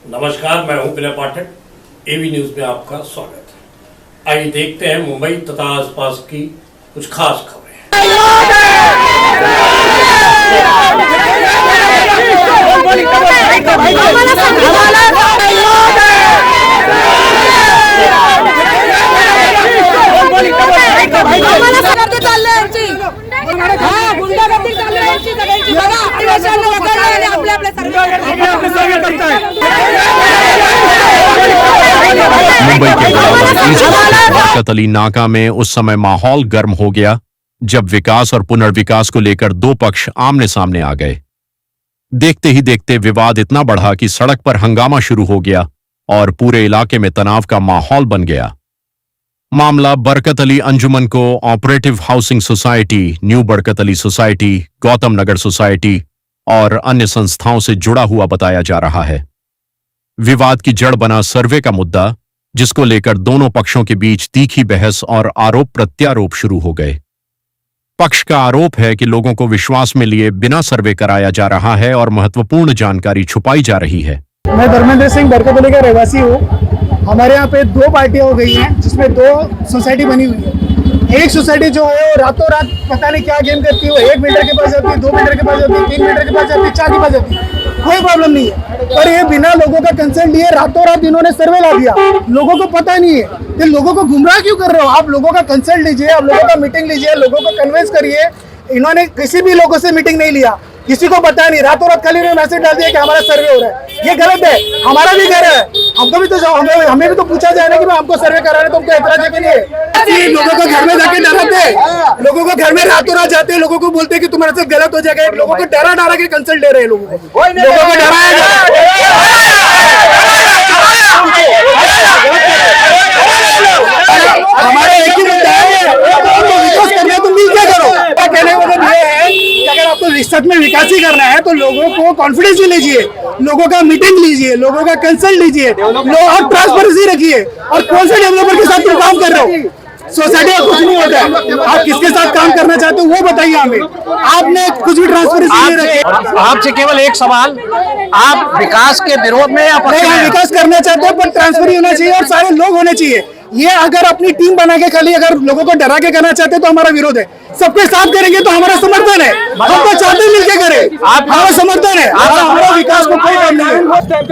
नमस्कार, मैं हूं विनय पाठक। एवी न्यूज में आपका स्वागत है। आइए देखते हैं मुंबई तथा आसपास की कुछ खास खबरें। मुंबई के बरकत अली नाका में उस समय माहौल गर्म हो गया जब विकास और पुनर्विकास को लेकर दो पक्ष आमने सामने आ गए। देखते ही देखते विवाद इतना बढ़ा कि सड़क पर हंगामा शुरू हो गया और पूरे इलाके में तनाव का माहौल बन गया। मामला बरकत अली अंजुमन co operative housing society, new Barkat Ali society, Gautam Nagar society और अन्य संस्थाओं से जुड़ा हुआ बताया जा रहा है। विवाद की जड़ बना सर्वे का मुद्दा, जिसको लेकर दोनों पक्षों के बीच तीखी बहस और आरोप प्रत्यारोप शुरू हो गए। पक्ष का आरोप है कि लोगों को विश्वास में लिए बिना सर्वे कराया जा रहा है और महत्वपूर्ण जानकारी छुपाई जा रही है। मैं धर्मेंद्र सिंह बरकत अली का रहवासी हूँ। हमारे यहाँ पे दो पार्टियां हो गई हैं, जिसमें दो सोसाइटी बनी हुई है। एक सोसाइटी जो है वो रातों रात पता नहीं क्या गेम करती है, वो 1 मीटर के पास जाती है, 2 मीटर के पास जाती है, 3 मीटर के पास जाती है, 4 के पास जाती है, कोई प्रॉब्लम नहीं है। पर ये बिना लोगों का कंसर्न लिए रातों रात इन्होंने सर्वे ला दिया। लोगों को पता नहीं है, ये लोगों को गुमराह क्यों कर रहे हो? आप लोगों का कंसर्न लीजिए, आप लोगों का मीटिंग लीजिए, लोगों को कन्विंस करिए। इन्होंने किसी भी लोगों से मीटिंग नहीं लिया, किसी को पता नहीं, रातों रात खाली मैसेज डाल दिया कि हमारा सर्वे हो रहा है। ये गलत है, हमारा भी घर है, हमको भी तो हमें भी तो पूछा जाए ना कि हमको सर्वे करा रहे, तो हमको एतराज है कि नहीं है? लोगों को घर में जाके डराते, लोगों को घर में रातों रात जाते हैं, लोगों को बोलते हैं कि तुम्हारे साथ गलत हो जाएगा। लोगों को डरा के कंसल्ट दे रहे हैं, लोगों को डराया जा रहा है। हमारा एक ही मुद्दा है, विकास करना है तो मिलकर करो। कहने का मतलब ये है कि अगर आपको सच में विकास ही करना है तो लोगों को कॉन्फिडेंस भी लीजिए, लोगों का मीटिंग लीजिए, लोगों का कंसल्ट लीजिए, और ट्रांसपेरेंसी रखिए। और कौन से डेवलपर के साथ तुम काम कर रहे हो? सोसाइटी का कुछ नहीं होता है, आप किसके साथ काम करना चाहते हो वो बताइए हमें। आपने कुछ भी ट्रांसपेरेंसी नहीं रखी। आपसे केवल एक सवाल, आप विकास के विरोध में या पक्ष में? विकास करना चाहते हैं, पर ट्रांसफर होना चाहिए और सारे लोग होने चाहिए। ये अगर अपनी टीम बना के खाली अगर लोगों को डरा के करना चाहते हैं तो हमारा विरोध है। सबके साथ करेंगे तो हमारा समर्थन है, हम तो चाहते हैं मिलके करें, हमारा समर्थन है। हमारा विकास को कोई काम नहीं है।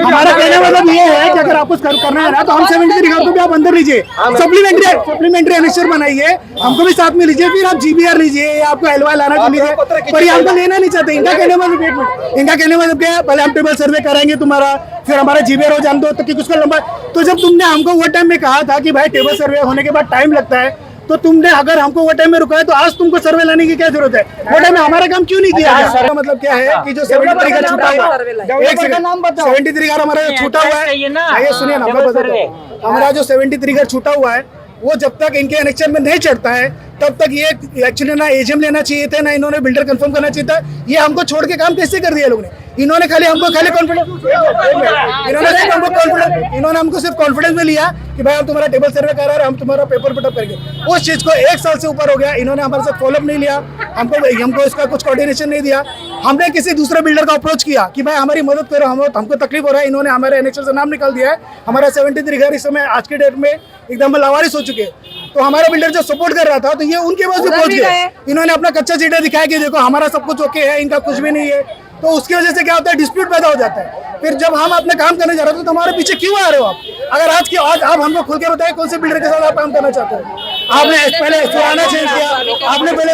हमारा कहने मतलब ये है कि अगर आपको करना है ना तो हम 73 घर को भी आप अंदर लीजिए, सप्लीमेंट्री एनेक्चर बनाइए, हमको भी साथ में लीजिए, फिर आप जीबीआर लीजिए या आपको एलवाई लाना तो लीजिए, पर ये हमको लेना नहीं चाहते। इनका कहने मतलब क्या है, पहले हम टेबल सर्वे कराएंगे तुम्हारा, फिर हमारा जीबीआर हो जान दो तो कि उसका लंबा। तो जब तुमने हमको वो टाइम में कहा था कि भाई टेबल सर्वे होने के बाद टाइम लगता है, तो तुमने अगर हमको वो टाइम में रुका है तो आज तुमको सर्वे लाने की क्या जरूरत है? वो टाइम में हमारा काम क्यों नहीं किया गया? मतलब क्या है कि जो 73 घर छूटा हुआ है, 73 घर हमारा छूटा हुआ है, ये सुनिए ना, हमारा जो 73 घर छूटा हुआ है वो जब तक इनके एनेक्शन में नहीं चढ़ता है तब तक ये एक्चुअली ना एजीएम लेना चाहिए था, ना इन्होंने बिल्डर कंफर्म करना चाहिए था। ये हमको छोड़ के काम कैसे कर दिया लोग ने? इन्होंने हमको कॉन्फिडेंस, इन्होंने हमको सिर्फ कॉन्फिडेंस में लिया कि भाई हम तुम्हारा टेबल सर्वे करा रहे हैं, हम तुम्हारा पेपर पुटअप करेंगे। उस चीज को 1 साल से ऊपर हो गया, इन्होंने हमारे साथ फॉलोअप नहीं लिया, हमको इसका कुछ कोऑर्डिनेशन नहीं दिया। हमने किसी दूसरे बिल्डर का अप्रोच किया कि भाई हमारी मदद करो, हमको तकलीफ हो रहा है। इन्होंने हमारे एनेक्शन से नाम निकाल दिया है। हमारा 73 घर इस समय आज के डेट में एकदम लावारिस हो चुके हैं। तो हमारा बिल्डर जो सपोर्ट कर रहा था तो ये उनके पास भी पहुंच गए। इन्होंने अपना कच्चा चीटा दिखाया कि देखो हमारा सब कुछ ओके है, इनका कुछ भी नहीं है। तो उसकी वजह से क्या होता है, डिस्प्यूट पैदा हो जाता है। फिर जब हम अपने काम करने जा रहे थे तो हमारे पीछे क्यों आ रहे हो आप? अगर आज आप हमको खुल के बताए कौन से बिल्डर के साथ आप काम करना चाहते हो? आपने पहले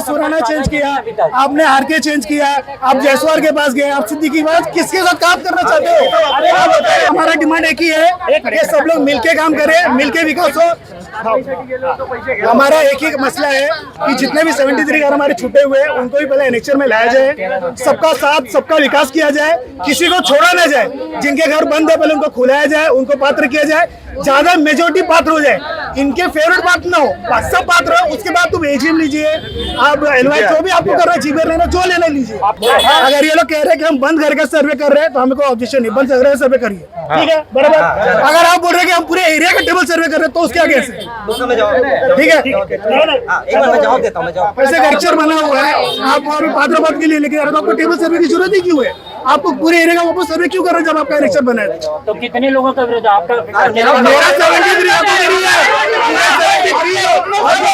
सुराना चेंज किया, आपने आरके चेंज किया, आप जयसवाल के पास गए, आप सिद्दीकी के पास, किसके साथ काम करना चाहते हो? हमारा डिमांड एक ही है कि सब लोग मिलके काम करें, मिलके विकास हो। हमारा एक ही मसला है कि जितने भी 73 घर हमारे छूटे हुए हैं उनको भी पहले एनेक्शन में लाया जाए, सबका साथ सबका विकास किया जाए, किसी को छोड़ा ना जाए। जिनके घर बंद है पहले उनको खुलाया जाए, उनको पात्र किया जाए, ज्यादा मेजोरिटी पात्र हो जाए, इनके फेवरेट पात्र ना हो, सब पात्र हो। उसके बाद तुम एजीएम लीजिए, आप एलवाई जो भी आपको कर रहे हैं, जीबीआर लेना जो लेना लीजिए। अगर ये लोग कह रहे हैं कि हम बंद घर का सर्वे कर रहे हैं तो हमें कोई ऑब्जेक्शन नहीं, बंद घर का सर्वे करिए, ठीक है, बराबर। अगर आप बोल रहे हैं कि हम पूरे एरिया का टेबल सर्वे कर रहे हैं तो उसके आगे ऐसे, ठीक है, ऐसे लेक्चर बना हुआ है, आप वहाँ पे पात्र के लिए लेके आ रहे हो तो आपको टेबल सर्वे की जरूरत ही क्यों है? आपको पूरे एरिया का वापस सर्वे क्यों कर रहे हो जब आपका इलेक्शन बना है? तो कितने लोगों का विरोध है आपका? मेरा 73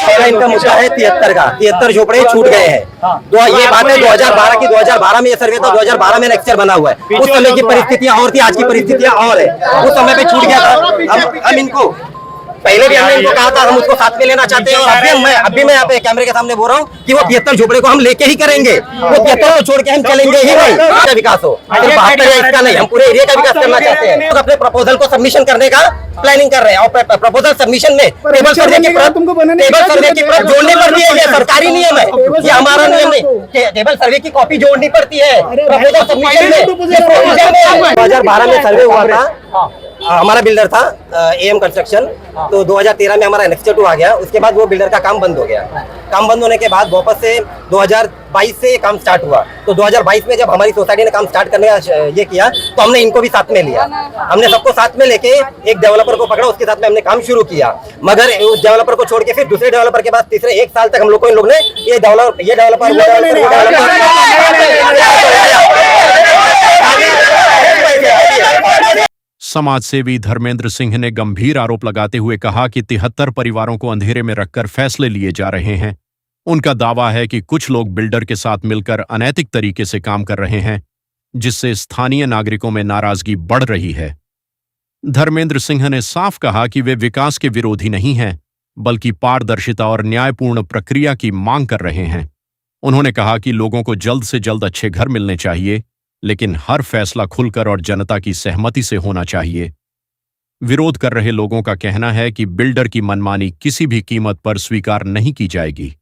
पहला इनका मुद्दा है 73 का, 73 झोपड़े छूट गए हैं। तो ये बात है 2012 की, 2012 में ये सर्वे था, 2012 में लेक्चर बना हुआ है। उस समय की परिस्थितियां और थी, आज की परिस्थितियां और है। उस समय पे छूट गया था। हम इनको पहले भी हमने इनको कहा था हम उसको साथ में लेना चाहते हैं, और अभी मैं यहाँ पे कैमरे के सामने बोल रहा हूँ कि वो 73 झोपड़े को हम लेके ही करेंगे, वो 73 को छोड़ के हम चलेंगे ही नहीं। विकास हो सिर्फ 72 है इसका नहीं, हम पूरे एरिया का विकास करना चाहते हैं। तो अपने प्रपोजल को सबमिशन करने का प्लानिंग कर रहे हैं, और प्रपोजल सबमिशन में टेबल सर्वे की प्रत जोड़नी पड़ती है। ये सरकारी नियम है, ये हमारा नियम नहीं। टेबल सर्वे की कॉपी जोड़नी पड़ती है प्रपोजल सबमिशन में। 2012 में सर्वे हुआ था, हमारा बिल्डर था एम कंस्ट्रक्शन, तो 2013 में हमारा एनेक्स 2 आ गया। उसके बाद वो बिल्डर का काम बंद हो गया। काम बंद होने के बाद वापस से 2022 से ये काम स्टार्ट हुआ। तो 2022 में जब हमारी सोसाइटी ने काम स्टार्ट करने का ये किया, तो हमने इनको भी साथ में लिया। हमने सबको साथ में लेके एक डेवलपर को पकड़ा, उसके साथ में हमने काम शुरू किया। मगर उस डेवलपर को छोड़ के फिर दूसरे डेवलपर के पास तीसरे 1 साल तक हम लोग को इन लोग ने ये डेवलपर समाजसेवी धर्मेंद्र सिंह ने गंभीर आरोप लगाते हुए कहा कि 73 परिवारों को अंधेरे में रखकर फैसले लिए जा रहे हैं। उनका दावा है कि कुछ लोग बिल्डर के साथ मिलकर अनैतिक तरीके से काम कर रहे हैं, जिससे स्थानीय नागरिकों में नाराजगी बढ़ रही है। धर्मेंद्र सिंह ने साफ कहा कि वे विकास के विरोधी नहीं हैं, बल्कि पारदर्शिता और न्यायपूर्ण प्रक्रिया की मांग कर रहे हैं। उन्होंने कहा कि लोगों को जल्द से जल्द अच्छे घर मिलने चाहिए, लेकिन हर फैसला खुलकर और जनता की सहमति से होना चाहिए। विरोध कर रहे लोगों का कहना है कि बिल्डर की मनमानी किसी भी कीमत पर स्वीकार नहीं की जाएगी।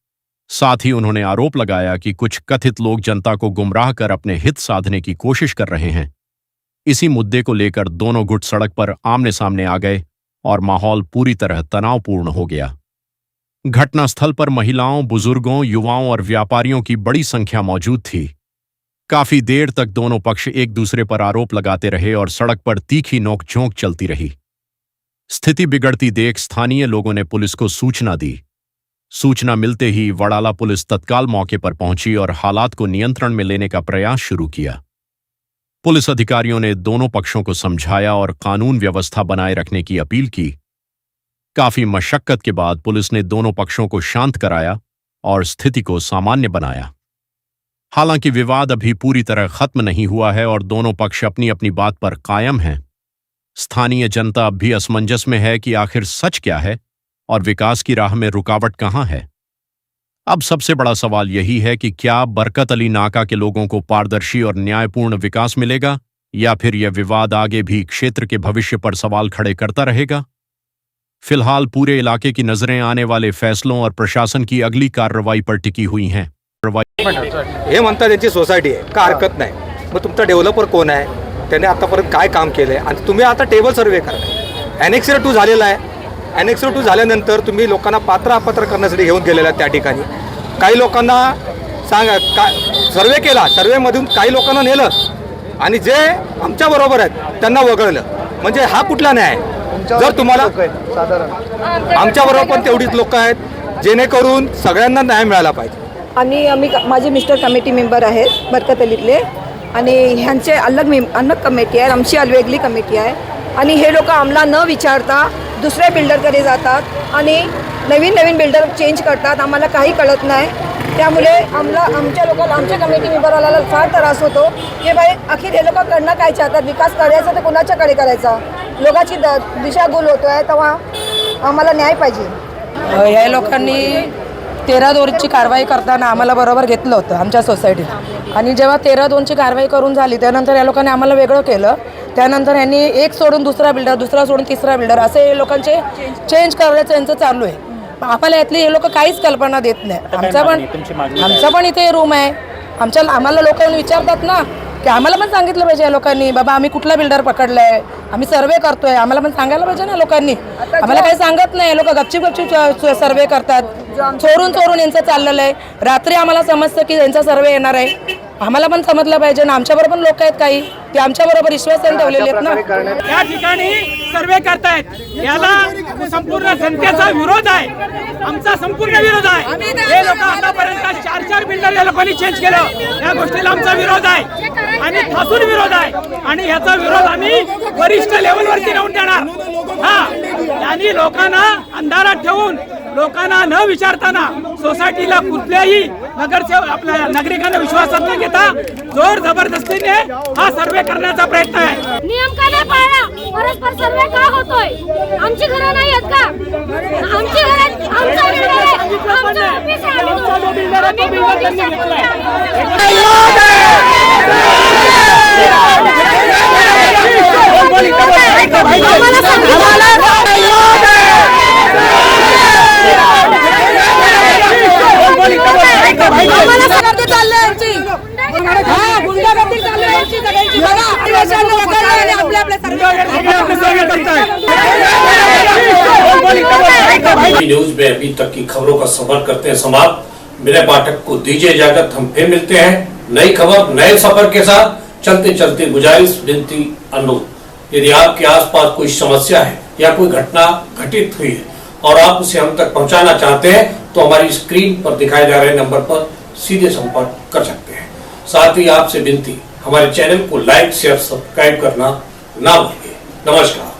साथ ही उन्होंने आरोप लगाया कि कुछ कथित लोग जनता को गुमराह कर अपने हित साधने की कोशिश कर रहे हैं। इसी मुद्दे को लेकर दोनों गुट सड़क पर आमने सामने आ गए और माहौल पूरी तरह तनावपूर्ण हो गया। घटनास्थल पर महिलाओं, बुजुर्गों, युवाओं और व्यापारियों की बड़ी संख्या मौजूद थी। काफी देर तक दोनों पक्ष एक दूसरे पर आरोप लगाते रहे और सड़क पर तीखी नोकझोंक चलती रही। स्थिति बिगड़ती देख स्थानीय लोगों ने पुलिस को सूचना दी। सूचना मिलते ही वडाला पुलिस तत्काल मौके पर पहुंची और हालात को नियंत्रण में लेने का प्रयास शुरू किया। पुलिस अधिकारियों ने दोनों पक्षों को समझाया और कानून व्यवस्था बनाए रखने की अपील की। काफी मशक्कत के बाद पुलिस ने दोनों पक्षों को शांत कराया और स्थिति को सामान्य बनाया। हालांकि विवाद अभी पूरी तरह खत्म नहीं हुआ है और दोनों पक्ष अपनी अपनी बात पर कायम हैं। स्थानीय जनता अब भी असमंजस में है कि आखिर सच क्या है और विकास की राह में रुकावट कहां है। अब सबसे बड़ा सवाल यही है कि क्या बरकत अली नाका के लोगों को पारदर्शी और न्यायपूर्ण विकास मिलेगा, या फिर यह विवाद आगे भी क्षेत्र के भविष्य पर सवाल खड़े करता रहेगा। फिलहाल पूरे इलाके की नजरें आने वाले फैसलों और प्रशासन की अगली कार्रवाई पर टिकी हुई हैं। हे म्हणतात त्यांची सोसायटी आहे का हरकत नाही, मग तुमचा डेव्हलपर कोण आहे, त्याने आतापर्यंत काय काम केलंय, आणि तुम्ही आता टेबल सर्वे करताय। एनेक्स 2 झालेला आहे। एनेक्स 2 झाल्यानंतर तुम्ही लोकांना पात्र अपात्र करण्यासाठी घेऊन गेलेला त्या ठिकाणी काही लोकांना सांगा सर्वे केला, सर्वेमधून काही लोकांना नेलं आणि जे आमच्या बरोबर आहेत त्यांना वगळलं, म्हणजे हा कुठला न्याय? जर तुम्हाला आमच्या बरोबर पण तेवढीच लोक आहेत जेणेकरून सगळ्यांना न्याय मिळाला पाहिजे। आणि माझे मिस्टर कमिटी मेंबर आहेत बरकत अलीतले, आणि ह्यांचे अलग कमिटी आहे, आमची वेगळी कमिटी आहे। आणि हे लोक आम्हाला न विचारता दुसऱ्या बिल्डरकडे जातात आणि नवीन बिल्डर चेंज करतात। आम्हाला काही कळत नाही, त्यामुळे आमच्या लोकांना, आमच्या कमिटी मेंबरला फार त्रास होतो की भाई आखिर हे लोक करणं काय चाहतात, विकास करायचा तर कोणाच्याकडे करायचा, लोकांची दिशाभूल होतो आहे, तेव्हा आम्हाला न्याय पाहिजे। या लोकांनी 13-2ची कारवाई करताना आम्हाला बरोबर घेतलं होतं आमच्या सोसायटीत, आणि जेव्हा 13-2ची कारवाई करून झाली त्यानंतर या लोकांनी आम्हाला वेगळं केलं। त्यानंतर यांनी एक सोडून दुसरा बिल्डर, दुसरा सोडून तिसरा बिल्डर असे लोकांचे चेंज करायचं यांचं चालू आहे। आम्हाला यातली हे लोक काहीच कल्पना देत नाही। आमचा पण इथे रूम आहे, आम्हाला लोकांनी विचारतात ना की आम्हाला पण सांगितलं पाहिजे या लोकांनी, बाबा आम्ही कुठला बिल्डर पकडलाय, आम्ही सर्वे करतोय, आम्हाला पण सांगायला पाहिजे ना लोकांनी। आम्हाला काही सांगत नाही, लोक गपचूप सर्वे करतात, चोरून यांचं चाललेलं आहे। रात्री आम्हाला समजतं की यांचा सर्वे येणार आहे, आम्हाला पण समजलं पाहिजे ना, आमच्याबरोबर पण लोक आहेत काही, ते आमच्याबरोबर विश्वासाने ठेवलेले आहेत ना. या ठिकाणी सर्वे करतायत, याला संपूर्ण जनतेचा विरोध आहे, आमचा संपूर्ण विरोध आहे. हे लोक आतापर्यंत 4 बिल्डर या लोकांनी चेंज केलं, या गोष्टीला आमचा विरोध आहे आणि ठासून विरोध आहे आणि याचा विरोध आम्ही वरिष्ठ लेवलवरती नेऊन देणार. आणि लोकांना अंधारात ठेवून, लोकांना न विचारताना सोसायटीला कुठल्याही नगरसेवक आपल्या नागरिकांना विश्वासात न घेता जोर जबरदस्तीने हा सर्वे करण्याचा प्रयत्न आहे. नियम का नाही पाळला, परस्पर सर्वे का होतोय? आमची घरं नाही आहेत का? आमची घरं, आमचा बिल्डर आहे, आमचं ऑफिस आहे, आम्ही नोटीस न्यूज में अभी तक की खबरों का सफर करते हैं समाप्त। मेरे पाठक को दीजिए इजाजत, हम फिर मिलते हैं नई खबर नए सफर के साथ। चलते चलते गुजारिश, विनती, अनुरोध, यदि आपके आसपास कोई समस्या है या कोई घटना घटित हुई है और आप उसे हम तक पहुंचाना चाहते हैं तो हमारी स्क्रीन पर दिखाए जा रहे नंबर पर सीधे संपर्क कर सकते हैं। साथ ही आपसे विनती, हमारे चैनल को लाइक शेयर सब्सक्राइब करना ना भूलिए। नमस्कार।